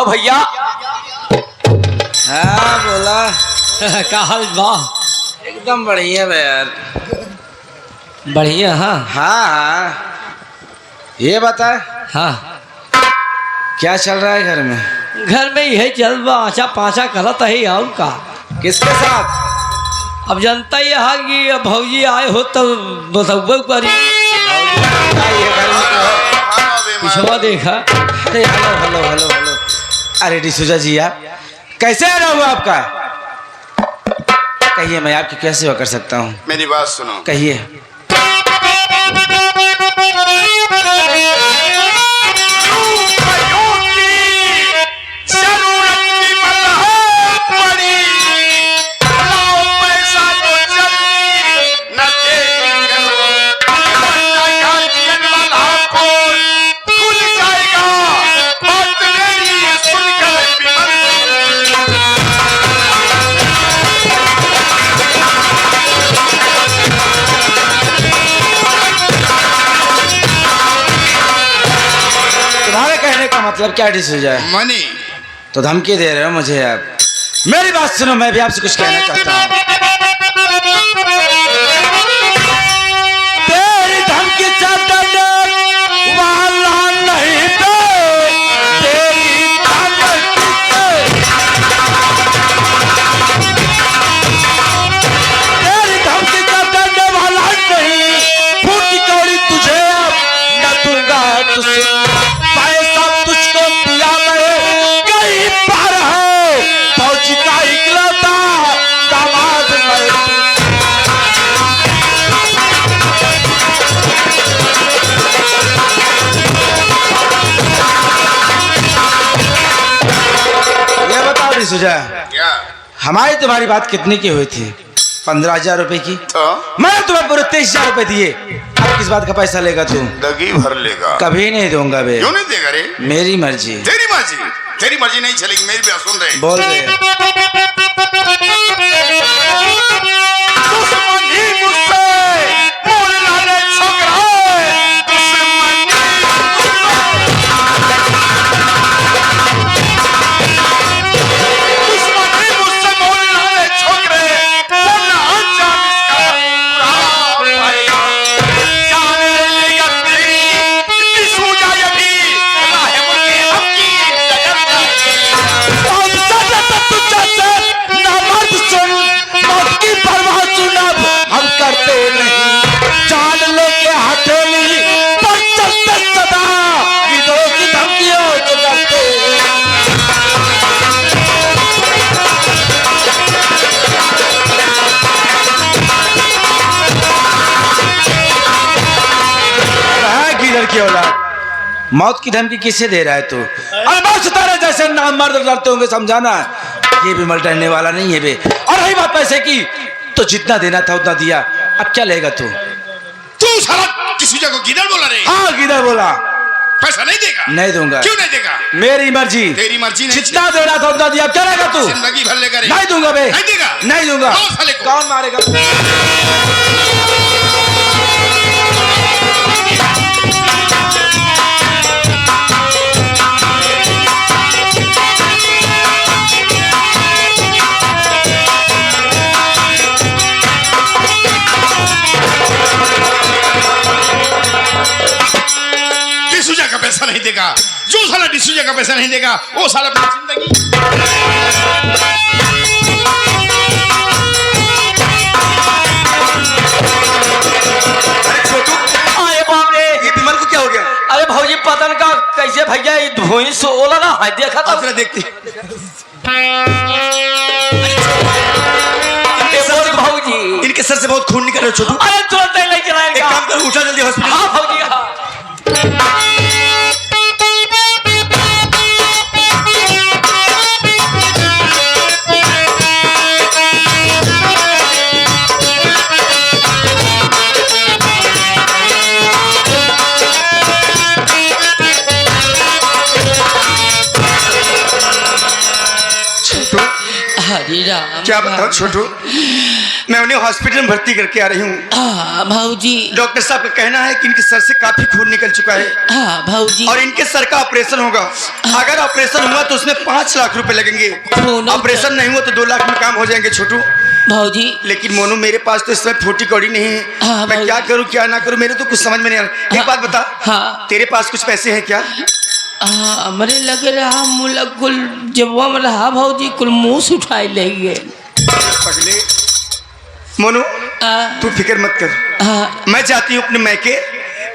भैया। हाँ बोला। का हाल बा? एकदम बढ़िया बे यार। बढ़िया। हाँ हाँ ये बता। हाँ क्या चल रहा है घर में? घर में यही चल बा, आचा पाचा करत है और का। किसके साथ? अब जनता ही है कि अब भौजी आए हो तो बतौबे करी। पिछवा देखा। अरे हेलो हेलो हेलो हेलो। अरे डिसूजा जी आप कैसे आ रहा हूँ आपका? कहिए मैं आपकी क्या सेवा कर सकता हूँ? मेरी बात सुनो। कहिए। मतलब क्या डिसूजा है? मनी। तो धमकी दे रहे हो मुझे आप? मेरी बात सुनो, मैं भी आपसे कुछ कहना चाहता हूँ। तेरी धमकी चलता वाला नहीं पे, तेरी धमकी चलता वाला नहीं। फूटी कौड़ी तुझे अब न दूंगा तुझसे। सुझा क्या? हमारी तुम्हारी बात कितने की हुई थी? 15,000 रुपए की। तो मैं तुम्हें पूरे 23,000 रुपए दिए। अब किस बात का पैसा लेगा तू? दगी भर लेगा। कभी नहीं दूंगा बे। क्यों नहीं देगा रे? मेरी मर्जी। तेरी मर्जी? तेरी मर्जी नहीं चलेगी, मेरी बात सुन रहे। बोल रहे मौत की धमकी किसे दे रहा है तू? अरे बहुत सितारे जैसे नाम मर्द लड़ते होंगे, समझाना। ये भी मलटने वाला नहीं है बे। और रही बात पैसे की, तो जितना देना था उतना दिया। अब क्या लेगा तू? तू साला किसी जगह गिदड़ बोला रे? हाँ गिदड़ बोला। पैसा नहीं देगा? नहीं दूंगा। क्यों नहीं देगा? मेरी मर्जी। तेरी मर्जी नहीं। जितना देना था उतना दिया। क्या लेगा तू? जिंदगी भर लेगा रे? नहीं दूंगा बे। नहीं देगा? नहीं दूंगा। कौन मारेगा? पैसा नहीं देगा। जो साला डिसूजा का पैसा नहीं देगा वो साला अपनी जिंदगी। अरे बाप रे, ये विमल को क्या हो गया? अरे भौजी पतन का कैसे भैया ये धोई सोला ना है, देखा था? देखती भौजी इनके सर से बहुत खून निकल रहा है छोटू। अरे तुरंत नहीं चला। एक काम कर, उठा जल्दी हॉस्पिटल। हाँ भौजी हाँ। हरी राम क्या बताऊं छोटू, मैं उन्हें हॉस्पिटल में भर्ती करके आ रही हूँ। हाँ भाऊजी। डॉक्टर साहब का कहना है कि इनके सर से काफी खून निकल चुका है हाँ भाऊजी। और इनके सर का ऑपरेशन होगा। अगर ऑपरेशन हुआ तो उसमें 5 लाख रुपए लगेंगे, ऑपरेशन नहीं हुआ तो 2 लाख में काम हो जाएंगे छोटू। भाऊजी लेकिन मोनू मेरे पास तो इस समय फूटी कौड़ी नहीं है। हाँ, मैं क्या करूं क्या ना करूं, मेरे तो कुछ समझ में नहीं आ रहा। एक बात बता, हाँ। तेरे पास कुछ पैसे हैं क्या? हमरे लगे रहा मुला कुल जब हम रहा भाऊजी कुल मुंह उठाए लेंगे। पगले मोनू तू फिक्र मत कर, मैं जाती हूँ अपने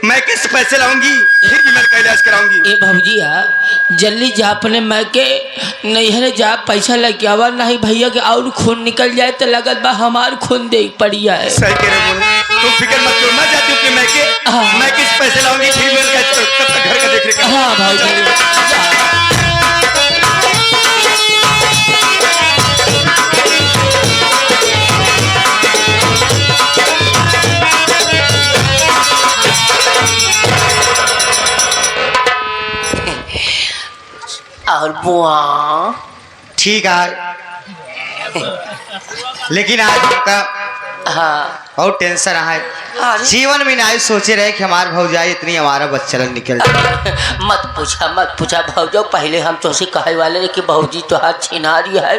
मैके से पैसे लाऊंगी, फिर भी मैं इलाज कराऊंगी। ए भाऊजी जल्दी जा अपने मैके नैहर जा, पैसा लेके आवा, नहीं भैया के और खून निकल जाए तो लगत बा हमार खून दे पड़ी है। सही कह रहे मोनू, तू फिक्र मत कर, मैं जाती हूँ अपने मैके से पैसे लाऊंगी, फिर मैं तब तक घर का देख रेख। हाँ भाऊजी। और बुआ ठीक है, लेकिन आज हमका हाँ बहुत टेंशन है। अरे। जीवन में नहीं सोचे रहे कि हमारे भौजाई इतनी हमारा बच्चा निकल जाए। मत पूछा भौजो, पहले हम तुझसे कहे वाले रहे कि भौजी तो हाथ छिना रही है।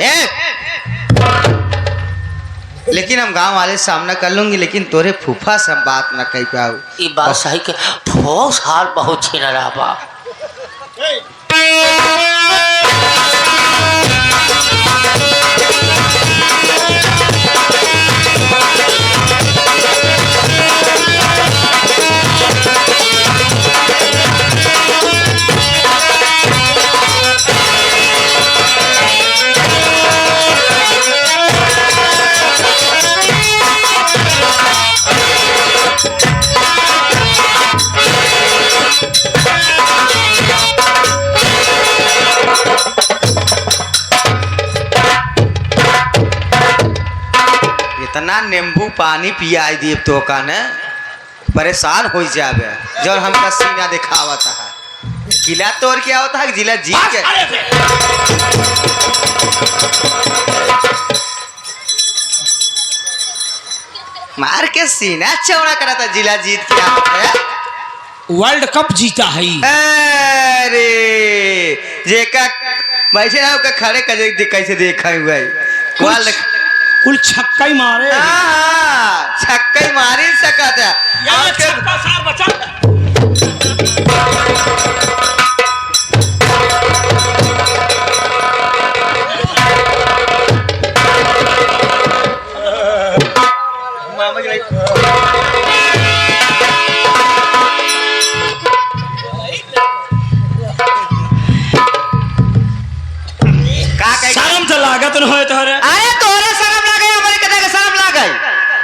लेकिन हम गांव वाले सामना कर लूंगी, लेकिन तोरे फूफा से हम बात न कह पाऊ। ये बात सही के ठोस हाल बहुत छिना रहा बा। इतना नींबू पानी पियाई दिए तो का न परेशान हो जावे। जब हमका सीना दिखावत है, किला तोड़ के आवता है जिला जीत के। मार के सीना चौड़ा करा था, जिला जीत के आवता है। वर्ल्ड कप जीता है। अरे जेका बैठे ना का खड़े कैसे देखा हुआ है वर्ल्ड कुल छक्का ही मारे। छक्का ही मारी सका था। शर्म तो लागत न होए तोरे। अरे तोरे शर्म लागे, हमारे कदा के शर्म लागे।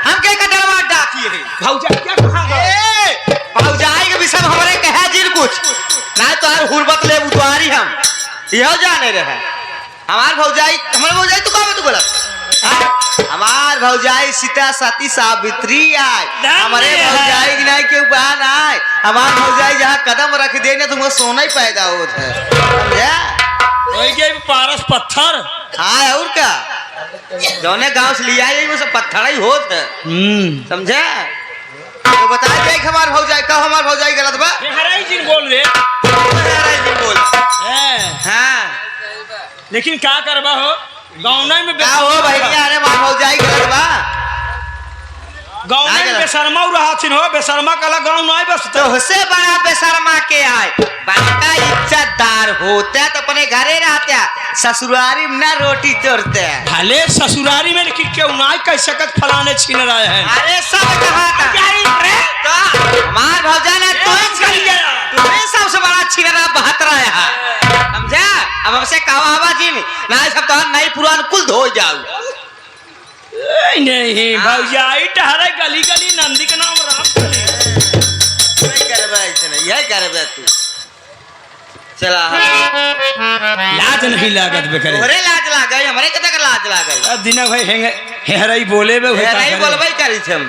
हम के कटरवा डाकी है। भौजा क्या कहा? भौजाई के विषय में हमारे कहा जिन कुछ ना तो हर हुरबत ले उतारी हम यह जाने रहे। हमार भौजाई तू कहाँ तू बोला? हमार भौजाई सीता सती सावित्री आए, हमारे भौजाई की नहीं के बहन आए। हमार भौजाई जहाँ कदम रख दे ना तुमको सोना ही पैदा होता है, समझा? पारस पत्थर। हाँ और क्या, जौने गांव से लिया है वो सब पत्थर ही होत है, समझा? तो बता दे हमार भौजाई का, हमार भौजाई गलत बा। हराई जी बोल रे। बोल हाँ, लेकिन क्या करबा हो गाँव में का हो भैया? अरे हमार भौजाई गलत बा। गाँव में बेशर्मा रहा छिन हो, बेशर्मा कला गाँव नहीं बस तो उससे बड़ा बेशर्मा के आए, बड़का इज्जतदार होता तो अपने घरे रहता, ससुरारी में ना रोटी तोड़ते। भले ससुरारी में लेकिन क्यों ना कह सकत फलाने छीन रहे हैं। अरे सब कहा था हमार भौजाई ने तुम्हें सबसे बड़ा छिनरा बहत रहा है, समझा? अब हमसे कहा हवा जी ना सब तो नई पुरान कुल धो जाऊ। नहीं भौजाई टहरे गली गली नंदी के नाम राम यही करबे तू। चला लाज नहीं लागत बेकरे। तोरे लाज लागे, हमरे कते के लाज लागे। दिन भाई हेरई बोले बे नहीं बोलबे करी हम।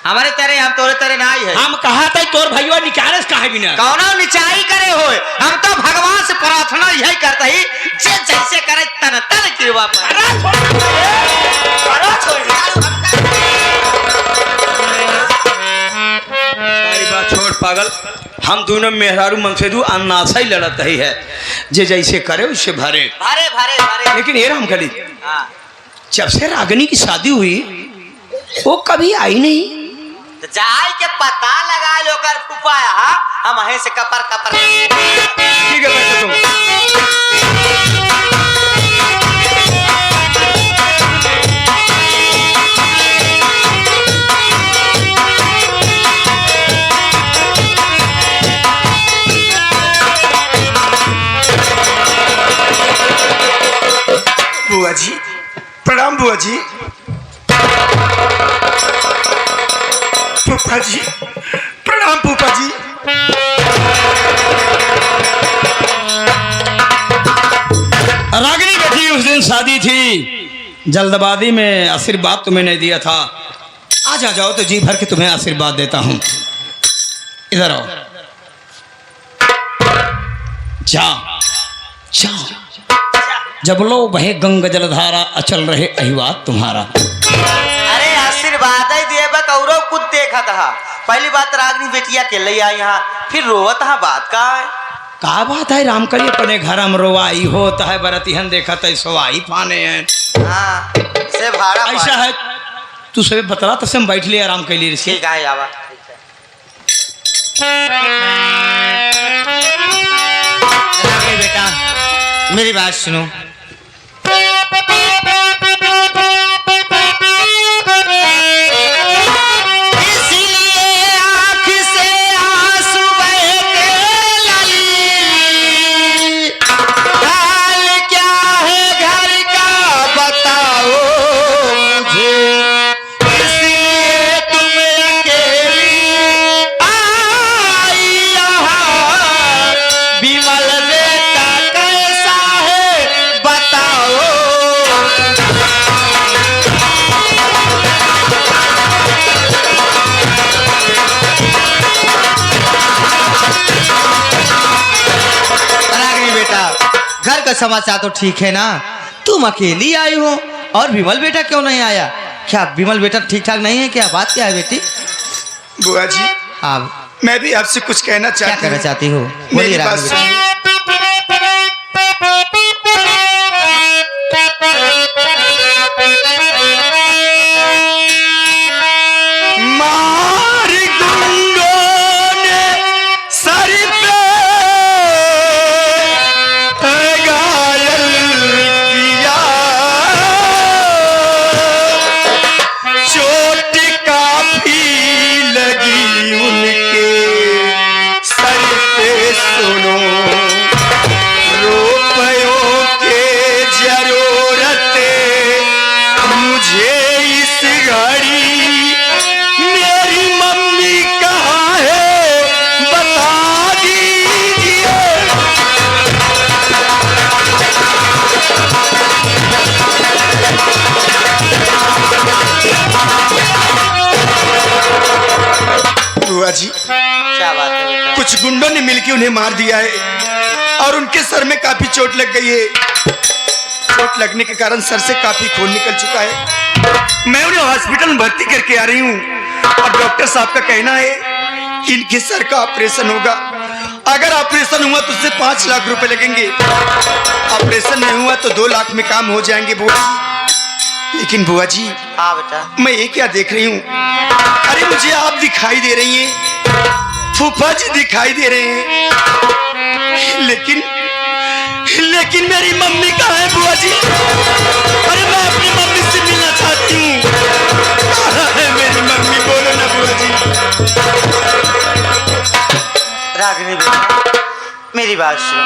हमारे तरह हम तोरे तरह ना ही है। हम कहा था तोर भैया निकालस काहे बिना कौनो निचाई करे होए, हम तो भगवान से प्रार्थना यही करते ही जे जैसे करे तन तन कृपा पर। सारी बात छोड़ पागल, हम दोनों मेहरारू मनसेदू अन्नासा ही लड़त ही है, जे जैसे करे उससे भरे भरे भरे भरे। लेकिन ये राम कली हाँ। जब से रागिनी की शादी हुई वो कभी आई नहीं। तो जाए के पता लगा लो कर फूफा, हम वहीं से कपर कपर। ठीक है बैठो तुम। बुआ जी प्रणाम। बुआ जी, फूफा जी प्रणाम। फूफा जी रागिनी बेटी उस दिन शादी थी, जल्दबाजी में आशीर्वाद तुम्हें नहीं दिया था। आज आ जाओ तो जी भर के तुम्हें आशीर्वाद देता हूं। इधर आओ, जाओ जाओ। जब लो वहे गंगा जलधारा अचल रहे अहिवात तुम्हारा। अरे आशीर्वाद ही देबा कौरो कुछ देखा था। पहली बात रागनी बेटिया के ले आई यहाँ, फिर रोवत है बात का है। का बात है राम करी अपने घर में रोवाई होता है, बरतिहन देखा तो सोवाई पाने हैं। हाँ, से भाड़ा ऐसा है तू सब बतला तो हम बैठ लिया आराम के लिए। ठीक है आवा। बेटा मेरी बात सुनो। समाचार तो ठीक है ना, तुम अकेली आई हो और विमल बेटा क्यों नहीं आया? क्या विमल बेटा ठीक ठाक नहीं है क्या? बात क्या है बेटी? बुआ जी आप मैं भी आपसे कुछ कहना क्या चाहती कहना चाहती हो? मेरी बात सुनिए। जी क्या बात है? कुछ गुंडों ने मिलकर उन्हें मार दिया है और उनके सर में काफी चोट लग गई है। चोट लगने के कारण सर से काफी खून निकल चुका है। मैं उन्हें हॉस्पिटल में भर्ती करके आ रही हूँ और डॉक्टर साहब का कहना है कि इनके सर का ऑपरेशन होगा। अगर ऑपरेशन हुआ तो उससे 5 लाख रुपए लगेंगे, ऑपरेशन नहीं हुआ तो 2 लाख में काम हो जाएंगे बुआ। लेकिन बुआ जी हाँ बेटा, मैं ये क्या देख रही हूँ? अरे मुझे आप दिखाई दे रही हैं, फूफा जी दिखाई दे रहे हैं, लेकिन मेरी मम्मी कहाँ है बुआ जी? अरे मैं अपनी मम्मी से मिलना चाहती हूँ। कहाँ है मेरी मम्मी? बोलो ना बुआ जी। रागिनी बेटा मेरी बात सुनो।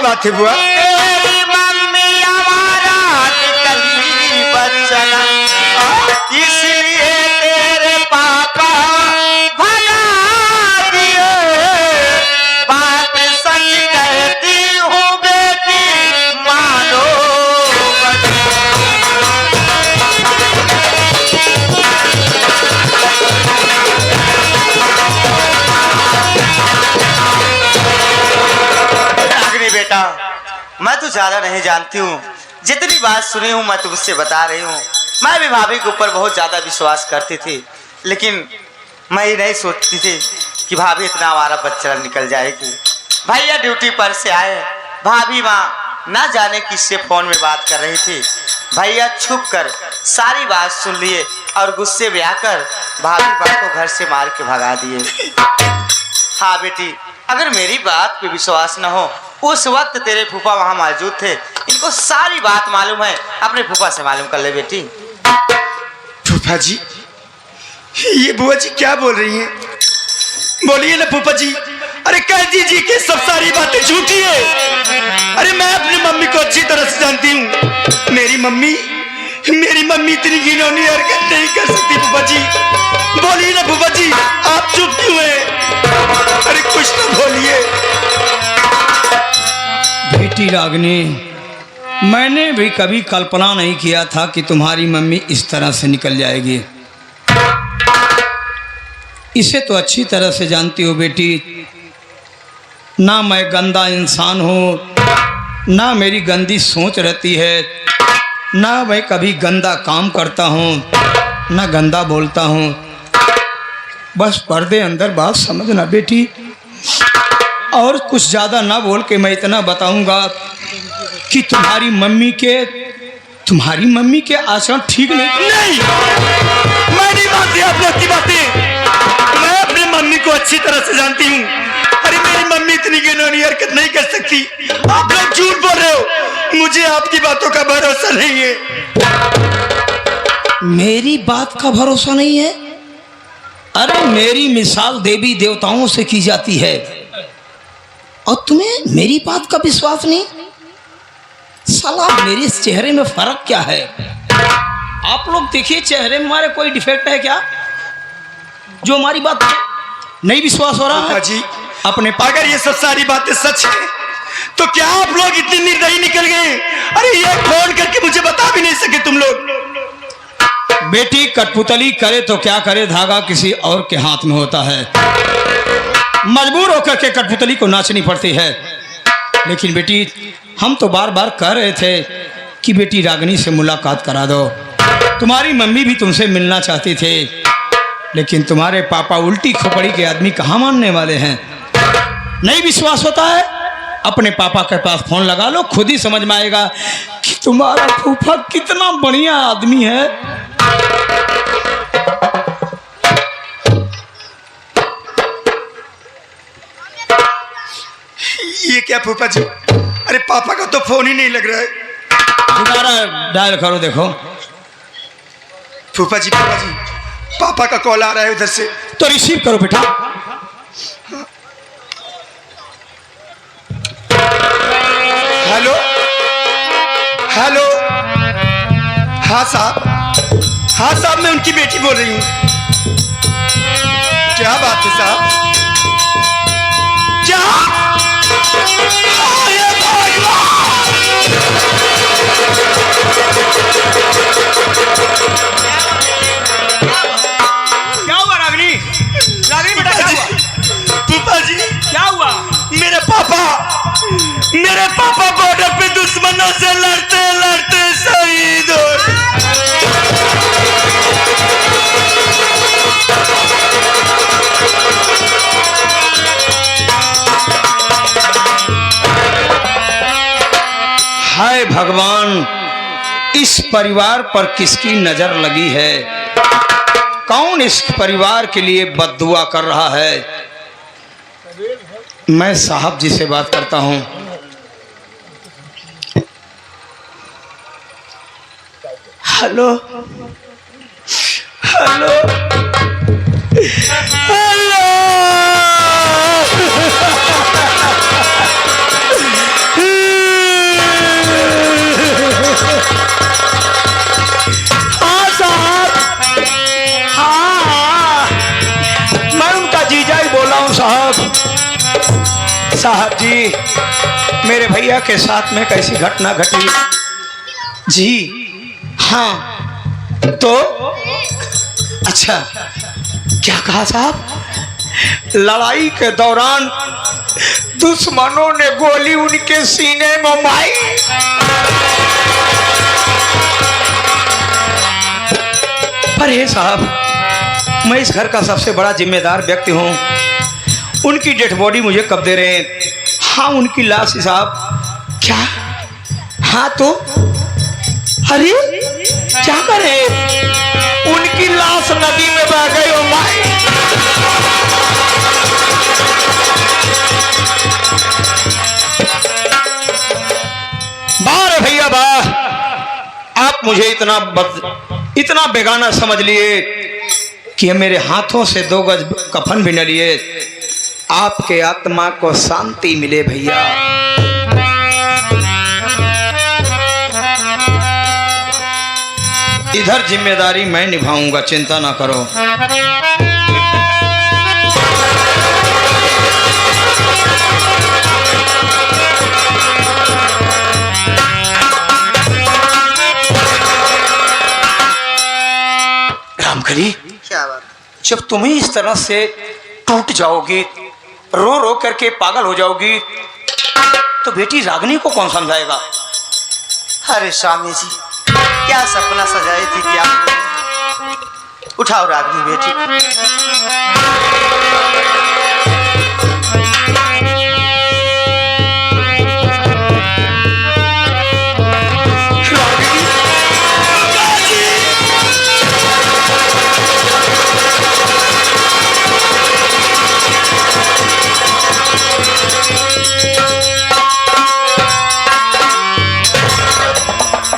बात है बुआ? तेरी मम्मी हमारा निकली बचना, इसलिए तेरे पापा भगा मैं तो ज्यादा नहीं जानती हूँ, जितनी बात सुनी हूँ मैं तुमसे बता रही हूँ। मैं भी भाभी के ऊपर बहुत ज्यादा विश्वास करती थी, लेकिन मैं ये नहीं सोचती थी कि भाभी इतना हमारा बच्चा निकल जाएगी। भैया ड्यूटी पर से आए, भाभी माँ ना जाने किससे फोन में बात कर रही थी। भैया छुप कर सारी बात सुन लिए और गुस्से में आकर भाभी माँ को घर से मार के भगा दिए। हाँ बेटी, अगर मेरी बात पे विश्वास न हो, उस वक्त तेरे फूफा वहाँ मौजूद थे, इनको सारी बात मालूम है, अपने फूफा से मालूम कर ले बेटी। फूफा जी, ये बुआ जी क्या बोल रही हैं? बोलिए ना फूफा जी। अरे कह दीजिए कि सब सारी बातें झूठी है। अरे मैं अपनी मम्मी को अच्छी तरह से जानती हूँ। मेरी मम्मी इतनी घिनौनी हरकत नहीं कर सकती। फूफा जी बोलिए ना फूफा जी, आप चुप क्यों हैं? अरे कुछ तो बोलिए। बेटी रागिनी, मैंने भी कभी कल्पना नहीं किया था कि तुम्हारी मम्मी इस तरह से निकल जाएगी। इसे तो अच्छी तरह से जानती हो बेटी, ना मैं गंदा इंसान हूँ, ना मेरी गंदी सोच रहती है, ना मैं कभी गंदा काम करता हूँ, ना गंदा बोलता हूँ। बस पर्दे अंदर बात समझना बेटी। और कुछ ज़्यादा ना बोल के मैं इतना बताऊंगा कि तुम्हारी मम्मी के आचरण ठीक नहीं। मैं नहीं मानती आप लोग की बातें। मैं अपनी मम्मी को अच्छी तरह से जानती हूँ। अरे मेरी मम्मी इतनी घिनौनी हरकत नहीं कर सकती। आप लोग झूठ बोल रहे हो। मुझे आपकी बातों का भरोसा नहीं है। मेरी बात का भरोसा नहीं है? अरे मेरी मिसाल देवी देवताओं से की जाती है और तुम्हें मेरी बात का विश्वास नहीं? साला मेरे चेहरे में फर्क क्या है? आप लोग देखिए, चेहरे में हमारे कोई डिफेक्ट है क्या जो हमारी बात नहीं विश्वास हो रहा है? जी अपने अगर ये सब सारी बातें सच है तो क्या आप लोग इतने निर्दयी निकल गए? अरे ये फोन करके मुझे बता भी नहीं सके तुम लोग। बेटी कठपुतली करे तो क्या करे, धागा किसी और के हाथ में होता है। मजबूर होकर के कठपुतली को नाचनी पड़ती है। लेकिन बेटी हम तो बार बार कह रहे थे कि बेटी रागिनी से मुलाकात करा दो। तुम्हारी मम्मी भी तुमसे मिलना चाहती थी, लेकिन तुम्हारे पापा उल्टी खोपड़ी के आदमी कहाँ मानने वाले हैं। नहीं विश्वास होता है? अपने पापा के पास फोन लगा लो, खुद ही समझ में आएगा कि तुम्हारा फूफा कितना बढ़िया आदमी है। ये क्या फूफा जी? अरे पापा का तो फोन ही नहीं लग रहा है। दोबारा डायल करो, देखो। फूफा जी पापा का कॉल आ रहा है उधर से। तो रिसीव करो बेटा। Hello hello. हाँ साहब मैं उनकी बेटी बोल रही हूँ। क्या बात है साहब? क्या? क्या हुआ रागिनी? बेटा क्या हुआ? फूफा जी क्या हुआ? मेरे पापा बॉर्डर पे दुश्मनों से लड़ते लड़ते शहीद हो। हाय भगवान, इस परिवार पर किसकी नजर लगी है? कौन इस परिवार के लिए बद्दुआ कर रहा है? मैं साहब जी से बात करता हूं। Hello hello hello. हाँ साहब, हाँ मैं उनका जीजा ही बोल रहा हूँ साहब। साहब जी, मेरे भैया के साथ में कैसी घटना घटी? जी हाँ, तो अच्छा क्या कहा साहब? लड़ाई के दौरान दुश्मनों ने गोली उनके सीने में मारी। पर हे साहब, मैं इस घर का सबसे बड़ा जिम्मेदार व्यक्ति हूँ। उनकी डेड बॉडी मुझे कब दे रहे हैं? हाँ, उनकी लाश साहब। क्या? हाँ तो अरे क्या करे? उनकी लाश नदी में बह गई। ओ माय, बार भैया वाह, आप मुझे इतना बेगाना समझ लिए कि मेरे हाथों से 2 गज कफन भी न लिए। आपके आत्मा को शांति मिले भैया। इधर जिम्मेदारी मैं निभाऊंगा, चिंता ना करो। रामकली, क्या बात? जब तुम ही इस तरह से टूट जाओगी, रो रो करके पागल हो जाओगी, तो बेटी रागिनी को कौन समझाएगा? अरे स्वामी जी, क्या सपना सजाई थी क्या? उठाओ रागिनी बेटी।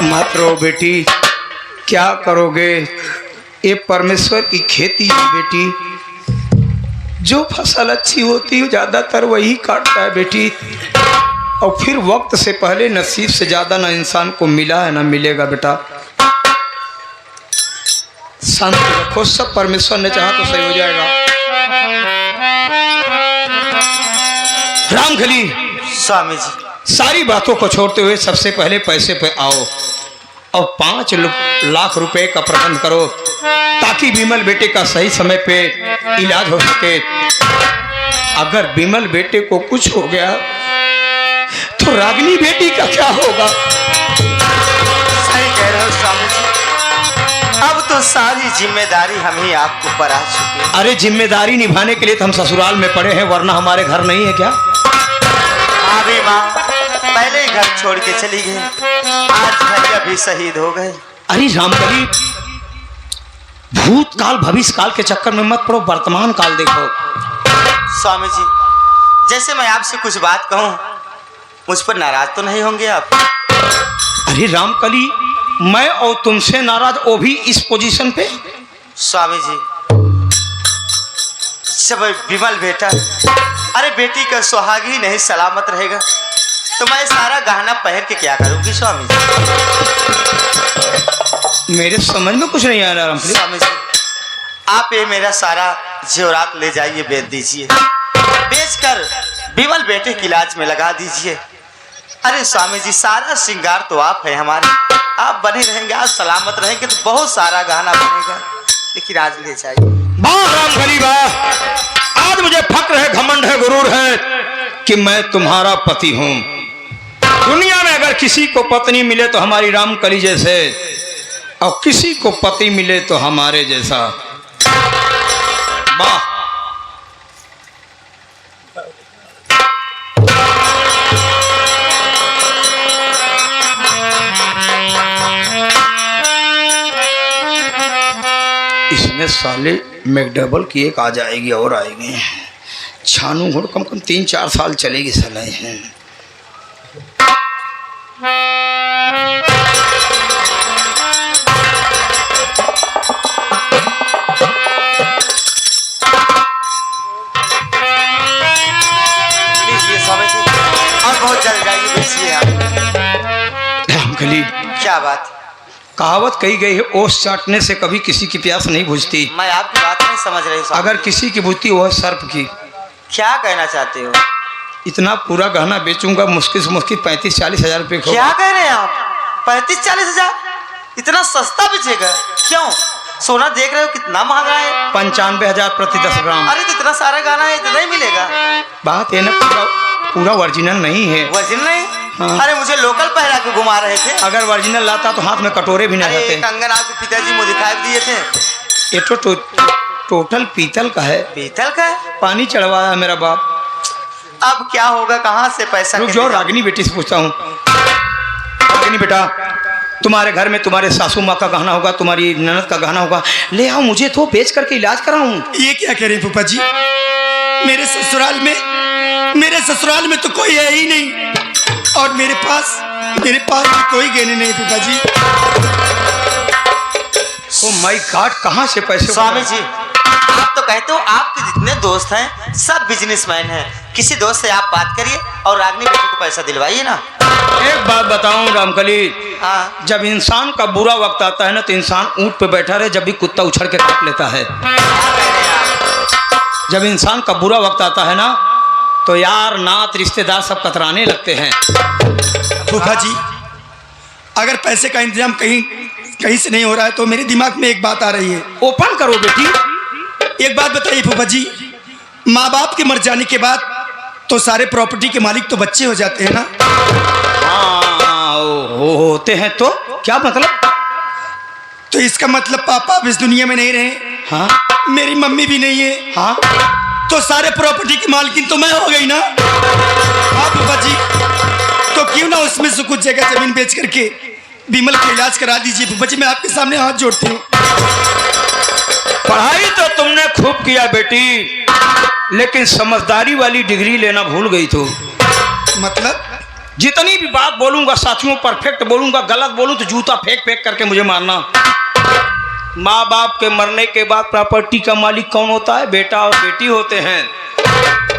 मत रो बेटी, क्या करोगे? ये परमेश्वर की खेती है बेटी। जो फसल अच्छी होती है ज्यादातर वही काटता है बेटी। और फिर वक्त से पहले नसीब से ज्यादा ना इंसान को मिला है ना मिलेगा बेटा। शांति रखो, सब परमेश्वर ने चाहा तो सही हो जाएगा। रामखली, स्वामी जी, सारी बातों को छोड़ते हुए सबसे पहले पैसे पे आओ और 5 लाख रुपए का प्रबंध करो, ताकि विमल बेटे का सही समय पे इलाज हो सके। अगर विमल बेटे को कुछ हो गया तो रागिनी बेटी का क्या होगा? सही कह रहे हो स्वामी जी। अब तो सारी जिम्मेदारी हम ही आपको पर आ चुकी है। अरे जिम्मेदारी निभाने के लिए तो हम ससुराल में पड़े हैं, वरना हमारे घर नहीं है क्या? अभी माँ पहले ही घर छोड़ के चली गई, आज भैया भी शहीद हो गए। अरे रामकली, भूतकाल भविष्य काल के चक्कर में मत पड़ो, वर्तमान काल देखो। स्वामी जी, जैसे मैं आपसे कुछ बात कहूँ, मुझ पर नाराज तो नहीं होंगे आप? अरे रामकली, मैं और तुमसे नाराज, वो भी इस पोजीशन पे? स्वामी जी, जब विमल बेटा, अरे बेटी का सुहाग ही नहीं सलामत रहेगा तो मैं सारा गहना पहन के क्या करूंगी स्वामी जी? मेरे समझ में कुछ नहीं आ रहा रामकली। स्वामी जी, आप ये मेरा सारा जेवरात ले जाइए, बेच दीजिए, बेचकर विमल बेटे की इलाज में लगा दीजिए। अरे स्वामी जी, सारा श्रृंगार तो आप है हमारे, आप बने रहेंगे, आज सलामत रहेंगे तो बहुत सारा गहना बनेगा, लेकिन आज ले जाइए। वाह रामकली वाह, आज मुझे फक्र है, घमंड है, गुरूर है कि मैं तुम्हारा पति हूं। दुनिया में अगर किसी को पत्नी मिले तो हमारी रामकली जैसे, और किसी को पति मिले तो हमारे जैसा। वाह, इसमें साले मैकडबल की एक आ जाएगी और आएगी। छानू घोड़ कम कम 3-4 साल चलेगी साले हैं। लीजिए स्वामी जी, और बहुत जल्द जाइए, बेचिए आप। रामकली, क्या बात? कहावत कही गई है, ओस चाटने से कभी किसी की प्यास नहीं बुझती। मैं आपकी बात नहीं समझ रही हूँ। अगर किसी की बुझती वह सर्प की। क्या कहना चाहते हो? इतना पूरा गहना बेचूंगा मुश्किल से मुश्किल 35-40 हजार रुपये को। क्या कह रहे हैं आप? 35-40 हजार? इतना सस्ता बेचेगा? क्यों, सोना देख रहे हो कितना महंगा है? 95,000 प्रति 10 ग्राम। अरे तो इतना सारा गहना है, इतना ही मिलेगा? बात है ना, पूरा ओरिजिनल नहीं है। ओरिजिनल नहीं? हाँ। अरे मुझे लोकल पहरा के घुमा रहे थे। अगर ओरिजिनल लाता तो हाथ में कटोरे भी न अरे रहते। कंगन आपके पिताजी मुझे दिखाई दिए थे। ये तो टोटल पीतल का है। पीतल का है? पानी चढ़वाया है मेरा बाप। अब क्या होगा, कहाँ से पैसा? रुक जाओ, रागिनी बेटी से पूछता हूँ। रागिनी बेटा, तुम्हारे घर में तुम्हारे सासू माँ का गहना होगा, तुम्हारी ननद का गहना होगा, ले आओ, मुझे तो बेच करके इलाज कराऊं। ये क्या कह रहे हैं फूफा जी? मेरे ससुराल में तो कोई है ही नहीं, और मेरे पास भी कोई गहने नहीं फूफा जी। ओ माय गॉड, कहाँ से पैसे? स्वामी जी, आप तो कहते हो आपके जितने दोस्त हैं सब बिजनेसमैन हैं, किसी दोस्त से आप बात करिए और रागिनी बेटी को पैसा दिलवाइए ना। एक बात बताऊं रामकली, हाँ। जब इंसान का बुरा वक्त आता है ना तो इंसान ऊंट पे बैठा रहे, जब भी कुत्ता उछड़ के काट लेता है। जब इंसान का बुरा वक्त आता है ना तो यार नात रिश्तेदार सब कतराने लगते हैं। फूफा जी, अगर पैसे का इंतजाम कहीं से नहीं हो रहा है तो मेरे दिमाग में एक बात आ रही है। ओपन करो बेटी। एक बात बताइए फूफा जी, माँ बाप के मर जाने के बाद तो सारे प्रॉपर्टी के मालिक तो बच्चे हो जाते हैं ना? हाँ, होते हैं तो क्या मतलब? तो इसका मतलब पापा अब इस दुनिया में नहीं रहे, हाँ मेरी मम्मी भी नहीं है, हाँ, तो सारे प्रॉपर्टी की मालकिन तो मैं हो गई ना? हाँ फूफा जी, तो क्यों ना उसमें से कुछ जगह जमीन बेच करके विमल का इलाज करा दीजिए फूफा जी, मैं आपके सामने हाथ जोड़ती हूँ। पढ़ाई तो तुमने खूब किया बेटी, लेकिन समझदारी वाली डिग्री लेना भूल गई तो। मतलब? जितनी भी बात बोलूंगा साथियों परफेक्ट बोलूंगा, गलत बोलूं तो जूता फेंक फेंक करके मुझे मारना। माँ बाप के मरने के बाद प्रॉपर्टी का मालिक कौन होता है? बेटा और बेटी होते हैं।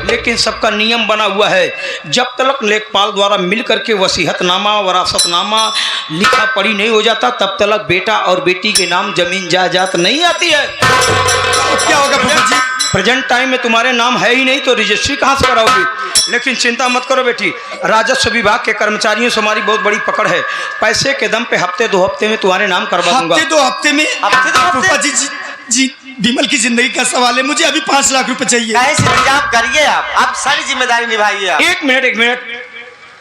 लेकिन सबका नियम बना हुआ है, जब तक लेखपाल द्वारा मिल करके वसीहतनामा वरासतनामा लिखा पढ़ी नहीं हो जाता तब तक बेटा और बेटी के नाम जमीन जायदाद नहीं आती है। क्या होगा फूफा जी? प्रेजेंट टाइम में तुम्हारे नाम है ही नहीं तो रजिस्ट्री कहाँ से कराओगी? लेकिन चिंता मत करो बेटी, राजस्व विभाग के कर्मचारियों से हमारी बहुत बड़ी पकड़ है। पैसे के दम पे हफ्ते 2 हफ्ते में तुम्हारे नाम करवा दूंगा। हफ्ते 2 हफ्ते में? हफ्ते 2 हफ्ते? फूफा जी, विमल की जिंदगी का सवाल है, मुझे अभी 5 लाख रुपए चाहिए। कैसे इंतजाम करिए आप सारी जिम्मेदारी निभाइए आप। एक मिनट,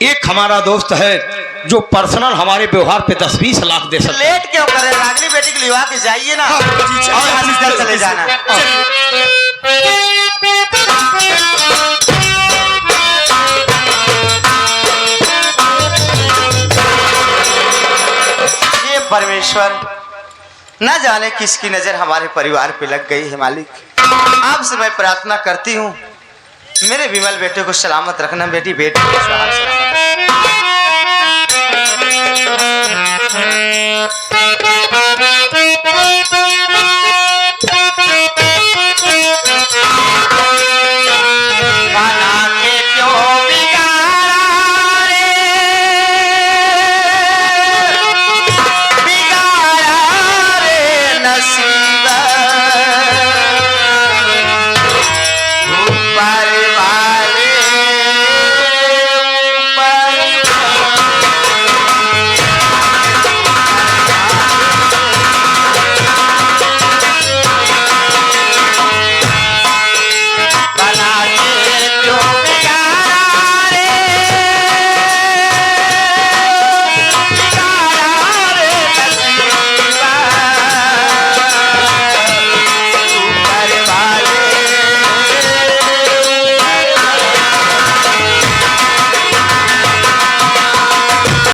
एक हमारा दोस्त है जो पर्सनल हमारे व्यवहार पे 10-20 लाख दे सकता है। लेट क्यों करे, रागिनी बेटी को लिवा के जाइए ना। हाँ, जी, चलिए, और हॉस्पिटल चले जाना। ये परमेश्वर, न जाने किसकी नजर हमारे परिवार पे लग गई है मालिक। आपसे मैं प्रार्थना करती हूँ मेरे विमल बेटे को सलामत रखना, बेटी को सलामत रखना।